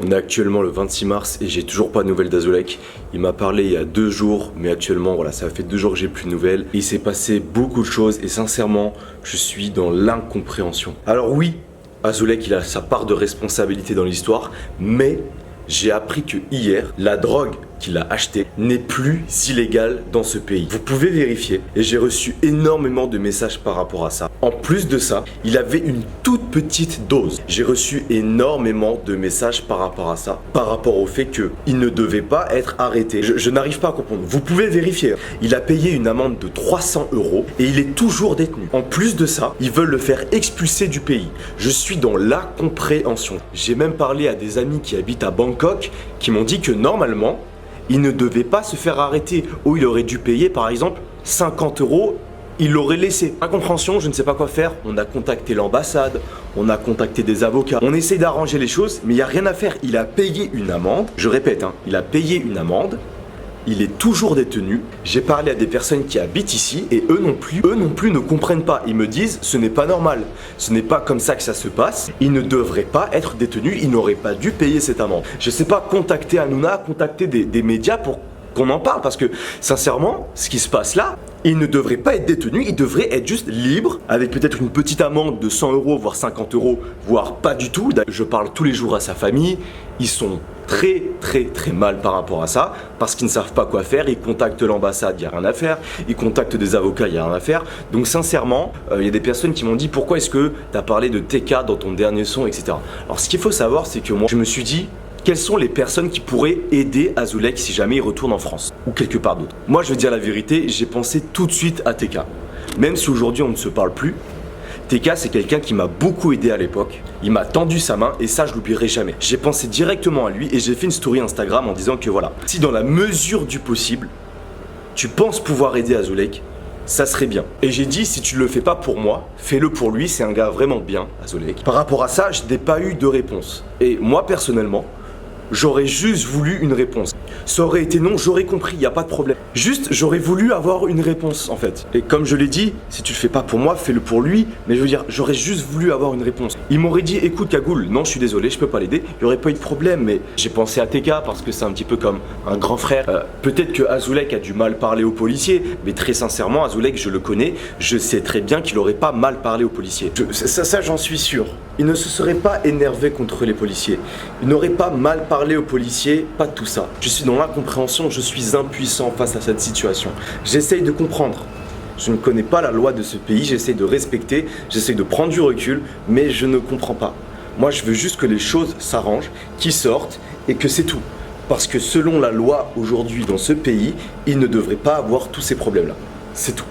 On est actuellement le 26 mars et j'ai toujours pas de nouvelles d'Azulek. Il m'a parlé il y a 2 jours, mais actuellement voilà, ça fait 2 jours que j'ai plus de nouvelles. Il s'est passé beaucoup de choses et sincèrement, je suis dans l'incompréhension. Alors oui, Azulek il a sa part de responsabilité dans l'histoire, mais j'ai appris que hier, la drogue qu'il a achetée n'est plus illégale dans ce pays. Vous pouvez vérifier et j'ai reçu énormément de messages par rapport à ça. En plus de ça, il avait une toute petite dose. J'ai reçu énormément de messages par rapport à ça, par rapport au fait qu'il ne devait pas être arrêté. Je n'arrive pas à comprendre. Vous pouvez vérifier. Il a payé une amende de 300 € et il est toujours détenu. En plus de ça, ils veulent le faire expulser du pays. Je suis dans l'incompréhension. J'ai même parlé à des amis qui habitent à Bangkok qui m'ont dit que normalement, il ne devait pas se faire arrêter, ou il aurait dû payer par exemple 50 €, il l'aurait laissé. Incompréhension, je ne sais pas quoi faire, on a contacté l'ambassade, on a contacté des avocats, on essaie d'arranger les choses, mais il n'y a rien à faire. Il a payé une amende, je répète, il a payé une amende, il est toujours détenu. J'ai parlé à des personnes qui habitent ici et eux non plus ne comprennent pas. Ils me disent ce n'est pas normal, ce n'est pas comme ça que ça se passe. Il ne devrait pas être détenu, il n'aurait pas dû payer cette amende. Je sais pas, contacter Hanouna, contacter des médias pour qu'on en parle parce que sincèrement, ce qui se passe là, il ne devrait pas être détenu, il devrait être juste libre avec peut-être une petite amende de 100 €, voire 50 €, voire pas du tout. Je parle tous les jours à sa famille, ils sont très mal par rapport à ça parce qu'ils ne savent pas quoi faire. Ils contactent l'ambassade, il n'y a rien à faire, ils contactent des avocats, il n'y a rien à faire. Donc sincèrement, il y a des personnes qui m'ont dit pourquoi est-ce que tu as parlé de TK dans ton dernier son, etc. Alors ce qu'il faut savoir, c'est que moi je me suis dit quelles sont les personnes qui pourraient aider Azulek si jamais il retourne en France ou quelque part d'autre. Moi je vais dire la vérité, j'ai pensé tout de suite à TK. Même si aujourd'hui on ne se parle plus, TK c'est quelqu'un qui m'a beaucoup aidé à l'époque. Il m'a tendu sa main et ça je l'oublierai jamais. J'ai pensé directement à lui et j'ai fait une story Instagram en disant que voilà, si dans la mesure du possible, tu penses pouvoir aider Azulek, ça serait bien. Et j'ai dit si tu le fais pas pour moi, fais-le pour lui, c'est un gars vraiment bien, Azulek. Par rapport à ça, je n'ai pas eu de réponse. Et moi personnellement, j'aurais juste voulu une réponse. Ça aurait été non, j'aurais compris, il n'y a pas de problème. Juste, j'aurais voulu avoir une réponse en fait. Et comme je l'ai dit, si tu le fais pas pour moi, fais-le pour lui. Mais je veux dire, j'aurais juste voulu avoir une réponse. Il m'aurait dit, écoute Cagoule, non je suis désolé, je peux pas l'aider. Il n'y aurait pas eu de problème, mais j'ai pensé à TK parce que c'est un petit peu comme un grand frère. Peut-être que Azulek a du mal parler aux policiers, mais très sincèrement, Azulek, je le connais, je sais très bien qu'il aurait pas mal parlé aux policiers. Ça j'en suis sûr. Il ne se serait pas énervé contre les policiers. Il n'aurait pas mal parlé aux policiers, pas de tout ça. Je suis dans l'incompréhension, je suis impuissant face à cette situation. J'essaye de comprendre. Je ne connais pas la loi de ce pays, j'essaye de respecter, j'essaye de prendre du recul, mais je ne comprends pas. Moi, je veux juste que les choses s'arrangent, qu'ils sortent et que c'est tout. Parce que selon la loi aujourd'hui dans ce pays, il ne devrait pas avoir tous ces problèmes-là. C'est tout.